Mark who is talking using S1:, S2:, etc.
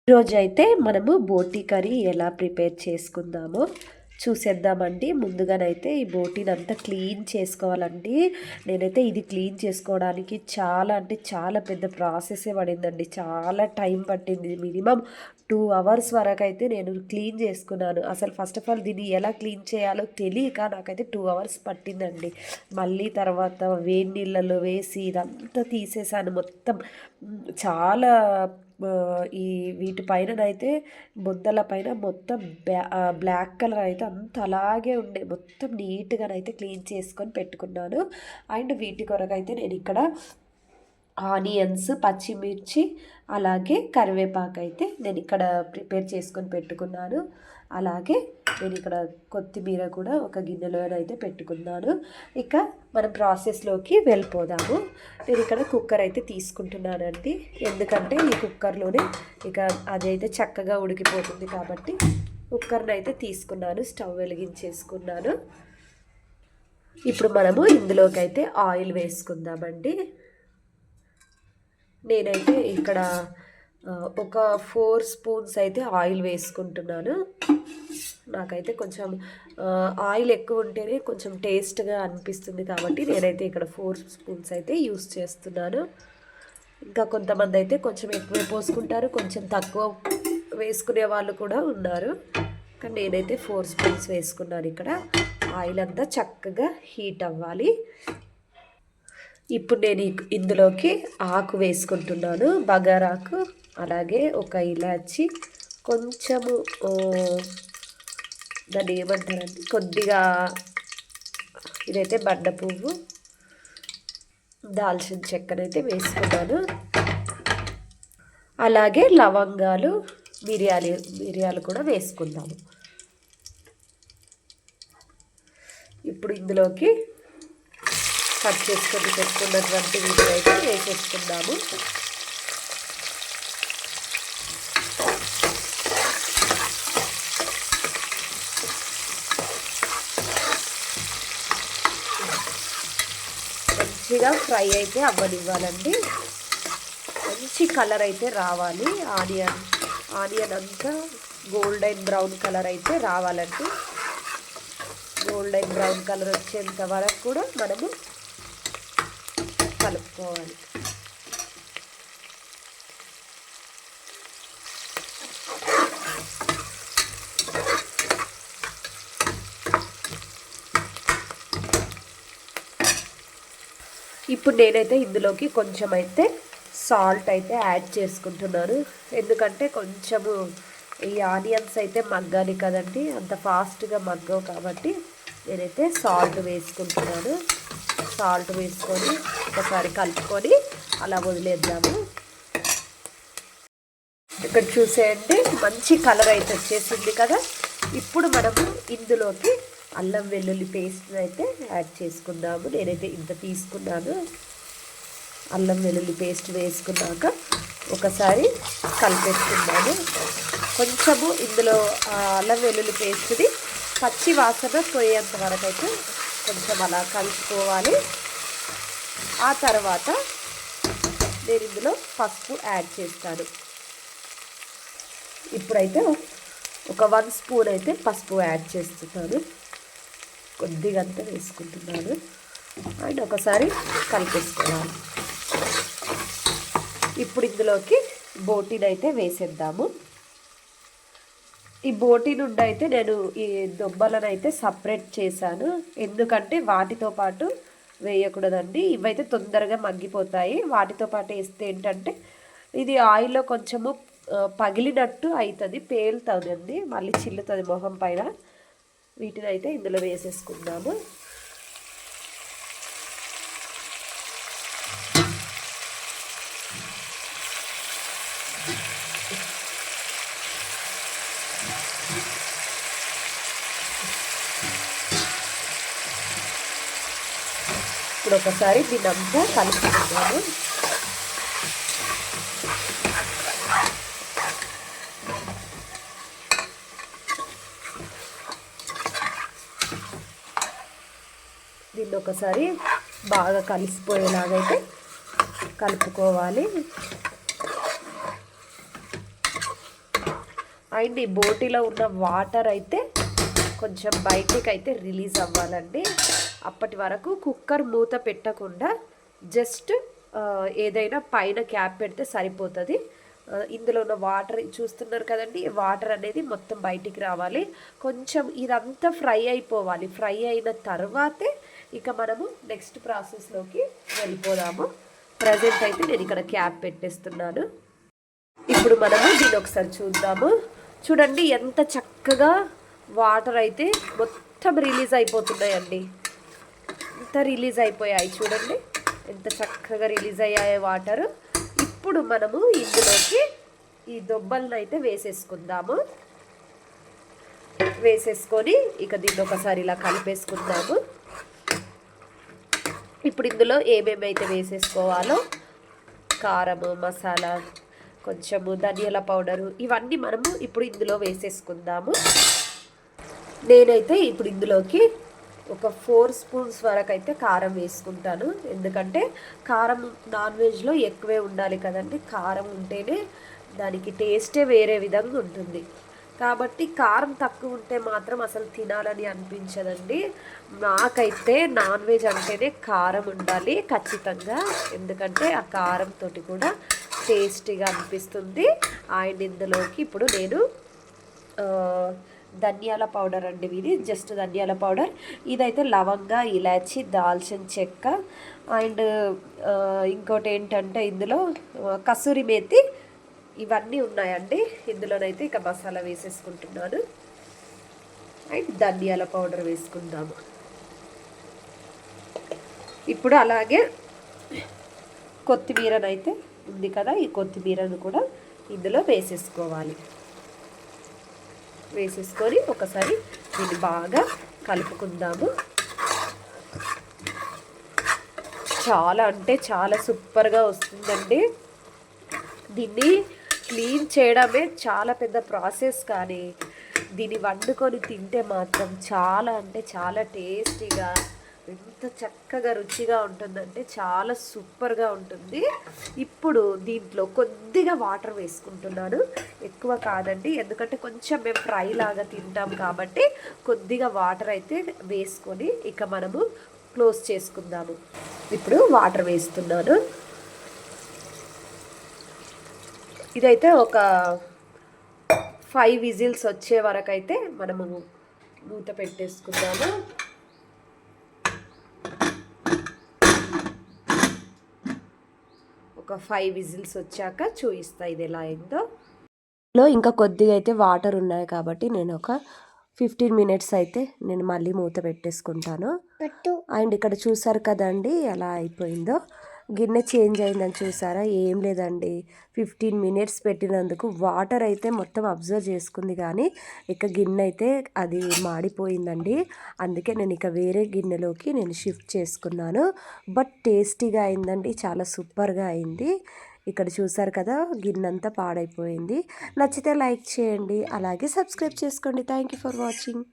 S1: ఈరోజైతే మనము బోటీ కర్రీ ఎలా ప్రిపేర్ చేసుకుందామో చూసేద్దామండి. ముందుగానైతే ఈ బోటీని అంతా క్లీన్ చేసుకోవాలండి. నేనైతే ఇది క్లీన్ చేసుకోవడానికి చాలా అంటే చాలా పెద్ద ప్రాసెసే పడిందండి. చాలా టైం పట్టింది. మినిమం 2 అవర్స్ వరకు అయితే నేను క్లీన్ చేసుకున్నాను. అసలు ఫస్ట్ ఆఫ్ ఆల్ దీన్ని ఎలా క్లీన్ చేయాలో తెలియక నాకైతే 2 అవర్స్ పట్టిందండి. మళ్ళీ తర్వాత వేడి నీళ్ళలో వేసి ఇదంతా తీసేసాను మొత్తం. చాలా ఈ వీటి పైననైతే బొద్దల పైన మొత్తం బ్లాక్ కలర్ అయితే అంత అలాగే ఉండే మొత్తం నీట్గానైతే క్లీన్ చేసుకొని పెట్టుకున్నాను. అండ్ వీటి కొరకైతే నేను ఇక్కడ ఆనియన్స్, పచ్చిమిర్చి, అలాగే కరివేపాకు అయితే నేను ఇక్కడ ప్రిపేర్ చేసుకొని పెట్టుకున్నాను. అలాగే నేను ఇక్కడ కొత్తిమీర కూడా ఒక గిన్నెలోనైతే పెట్టుకున్నాను. ఇక మనం ప్రాసెస్లోకి వెళ్ళిపోదాము. నేను ఇక్కడ కుక్కర్ అయితే తీసుకుంటున్నానండి. ఎందుకంటే ఈ కుక్కర్లోనే ఇక అదైతే చక్కగా ఉడికిపోతుంది కాబట్టి కుక్కర్ని అయితే తీసుకున్నాను. స్టవ్ వెలిగించేసుకున్నాను. ఇప్పుడు మనము ఇందులోకి అయితే ఆయిల్ వేసుకుందామండి. నేనైతే ఇక్కడ ఒక 4 స్పూన్స్ అయితే ఆయిల్ వేసుకుంటున్నాను. నాకైతే కొంచెం ఆయిల్ ఎక్కువ ఉంటేనే కొంచెం టేస్ట్గా అనిపిస్తుంది కాబట్టి నేనైతే ఇక్కడ 4 స్పూన్స్ అయితే యూస్ చేస్తున్నాను. ఇంకా కొంతమంది అయితే కొంచెం ఎక్కువ పోసుకుంటారు, కొంచెం తక్కువ వేసుకునే వాళ్ళు కూడా ఉన్నారు. కానీ నేనైతే 4 స్పూన్స్ వేసుకున్నాను. ఇక్కడ ఆయిల్ అంతా చక్కగా హీట్ అవ్వాలి. ఇప్పుడు నేను ఇందులోకి ఆకు వేసుకుంటున్నాను, బగారాకు, అలాగే ఒక ఇలాచి, కొంచెము దాన్ని ఏమంటారండి, కొద్దిగా ఇదైతే బండ పువ్వు, దాల్చిన చెక్కనైతే వేసుకున్నాను. అలాగే లవంగాలు, మిరియాలు కూడా వేసుకుందాము. ఇప్పుడు ఇందులోకి కట్ చేసుకొని పెట్టుకున్నటువంటి వీటిని అయితే వేసేసుకుందాము. మంచిగా ఫ్రై అయితే అవ్వనివ్వాలండి. మంచి కలర్ అయితే రావాలి. ఆనియన్ అంతా గోల్డెన్ బ్రౌన్ కలర్ అయితే రావాలండి. గోల్డెన్ బ్రౌన్ కలర్ వచ్చేంత వరకు కూడా మనము కలుపుకోవాలి. ఇప్పుడు నేనైతే ఇందులోకి కొంచెం అయితే సాల్ట్ అయితే యాడ్ చేసుకుంటున్నాను. ఎందుకంటే కొంచెము ఈ ఆనియన్స్ అయితే మగ్గాలి కదండి, అంత ఫాస్ట్గా మగ్గవు కాబట్టి నేనైతే సాల్ట్ వేసుకుంటున్నాను. సాల్ట్ వేసుకొని ఒకసారి కలుపుకొని అలా వదిలేద్దాము. ఇక్కడ చూసేయండి, మంచి కలర్ అయితే వచ్చేసింది కదా. ఇప్పుడు మనము ఇందులోకి అల్లం వెల్లుల్లి పేస్ట్ అయితే యాడ్ చేసుకుందాము. నేనైతే ఇంత తీసుకున్నాను. అల్లం వెల్లుల్లి పేస్ట్ వేసుకున్నాక ఒకసారి కలిపేసుకున్నాను. కొంచెము ఇందులో అల్లం వెల్లుల్లి పేస్ట్ది పచ్చి వాసన పోయేంత వరకు అయితే కొంచెం అలా కలుపుకోవాలి. ఆ తర్వాత నేను ఇందులో పసుపు యాడ్ చేస్తాను. ఇప్పుడైతే ఒక 1 స్పూన్ అయితే పసుపు యాడ్ చేస్తున్నాను. కొద్దిగా అంతా వేసుకుంటున్నాను. అండ్ ఒకసారి కలిపేసుకోవాలి. ఇప్పుడు ఇందులోకి బోటీని అయితే వేసేద్దాము. ఈ బోటీ నుండి అయితే నేను ఈ దొబ్బలను అయితే సపరేట్ చేశాను. ఎందుకంటే వాటితో పాటు వేయకూడదండి, ఇవైతే తొందరగా మగ్గిపోతాయి. వాటితో పాటు వేస్తే ఏంటంటే ఇది ఆయిల్లో కొంచెము పగిలినట్టు అవుతుంది, పేలుతుందండి, మళ్ళీ చిల్లుతుంది మొహం పైన. వీటిని అయితే ఇందులో వేసేసుకుందాము. ఇప్పుడు ఒకసారి దీన్ని అంతా కలుపుకుందాము. దీన్ని ఒకసారి బాగా కలిసిపోయేలాగైతే కలుపుకోవాలి. అండ్ ఈ బోటీలో ఉన్న వాటర్ అయితే కొంచెం బయటికి అయితే రిలీజ్ అవ్వాలండి. అప్పటి వరకు కుక్కర్ మూత పెట్టకుండా జస్ట్ ఏదైనా పైన క్యాప్ పెడితే సరిపోతుంది. ఇందులో ఉన్న వాటర్ చూస్తున్నారు కదండి, వాటర్ అనేది మొత్తం బయటికి రావాలి. కొంచెం ఇదంతా ఫ్రై అయిపోవాలి. ఫ్రై అయిన తర్వాతే ఇక మనము నెక్స్ట్ ప్రాసెస్లోకి వెళ్ళిపోదాము. ప్రజెంట్ అయితే నేను ఇక్కడ క్యాప్ పెట్టేస్తున్నాను. ఇప్పుడు మనము దీన్ని ఒకసారి చూద్దాము. చూడండి ఎంత చక్కగా వాటర్ అయితే మొత్తం రిలీజ్ అయిపోతున్నాయండి. ఎంత రిలీజ్ అయిపోయాయి చూడండి, ఎంత చక్కగా రిలీజ్ అయ్యాయి వాటర్. ఇప్పుడు మనము ఇందులోకి ఈ దొబ్బలను అయితే వేసేసుకుందాము. వేసేసుకొని ఇక దీన్ని ఒకసారి ఇలా కలిపేసుకుందాము. ఇప్పుడు ఇందులో ఏమేమి అయితే వేసేసుకోవాలో కారము, మసాలా, కొంచెము ధనియాల పౌడరు, ఇవన్నీ మనము ఇప్పుడు ఇందులో వేసేసుకుందాము. నేనైతే ఇప్పుడు ఇందులోకి ఒక 4 స్పూన్స్ వరకు అయితే కారం వేసుకుంటాను. ఎందుకంటే కారం నాన్ వెజ్లో ఎక్కువే ఉండాలి కదండి. కారం ఉంటేనే దానికి టేస్టే వేరే విధంగా ఉంటుంది. కాబట్టి కారం తక్కువ ఉంటే మాత్రం అసలు తినాలని అనిపించదండి. నాకైతే నాన్ వెజ్ అంటేనే కారం ఉండాలి ఖచ్చితంగా. ఎందుకంటే ఆ కారంతో కూడా టేస్టీగా అనిపిస్తుంది. అండ్ ఇందులోకి ఇప్పుడు నేను ధనియాల పౌడర్ అండి, ఇది జస్ట్ ధనియాల పౌడర్. ఇదైతే లవంగ, ఇలాచి, దాల్చిన చెక్క అండ్ ఇంకోటి ఏంటంటే ఇందులో కసూరి మేతి, ఇవన్నీ ఉన్నాయండి. ఇందులోనైతే ఇక మసాలా వేసేసుకుంటున్నాను. అండ్ ధనియాల పౌడర్ వేసుకుందాము. ఇప్పుడు అలాగే కొత్తిమీరనైతే ఉంది కదా, ఈ కొత్తిమీరను కూడా ఇందులో వేసేసుకోవాలి. వేసేసుకొని ఒకసారి దీన్ని బాగా కలుపుకుందాము. చాలా అంటే చాలా సూపర్గా వస్తుందండి. దీన్ని క్లీన్ చేయడమే చాలా పెద్ద ప్రాసెస్, కానీ దీన్ని వండుకొని తింటే మాత్రం చాలా అంటే చాలా టేస్టీగా, ఎంత చక్కగా రుచిగా ఉంటుందంటే చాలా సూపర్గా ఉంటుంది. ఇప్పుడు దీంట్లో కొద్దిగా వాటర్ వేసుకుంటున్నాను, ఎక్కువ కాదండి. ఎందుకంటే కొంచెం మేము ఫ్రై లాగా తింటాం కాబట్టి కొద్దిగా వాటర్ అయితే వేసుకొని ఇక మనము క్లోజ్ చేసుకుందాము. ఇప్పుడు వాటర్ వేస్తున్నాను. ఇదైతే ఒక 5 విజిల్స్ వచ్చే వరకు అయితే మనము మూత పెట్టేసుకుందాము. ఒక 5 విజిల్స్ వచ్చాక చూపిస్తా ఇది ఎలా అయిందో. ఇంకా కొద్దిగా అయితే వాటర్ ఉన్నాయి కాబట్టి నేను ఒక 15 మినిట్స్ అయితే నేను మళ్ళీ మూత పెట్టేసుకుంటాను. అండ్ ఇక్కడ చూసారు కదండి ఎలా అయిపోయిందో. గిన్నె చేంజ్ అయిందని చూసారా? ఏం లేదండి, 15 మినిట్స్ పెట్టినందుకు వాటర్ అయితే మొత్తం అబ్జర్వ్ చేసుకుంది, కానీ ఇక గిన్నె అయితే అది మాడిపోయిందండి. అందుకే నేను ఇక వేరే గిన్నెలోకి నేను షిఫ్ట్ చేసుకున్నాను. బట్ టేస్టీగా అయిందండి, చాలా సూపర్గా అయింది. ఇక్కడ చూసారు కదా, గిన్నె అంతా పాడైపోయింది. నచ్చితే లైక్ చేయండి, అలాగే సబ్స్క్రైబ్ చేసుకోండి. Thank you for watching.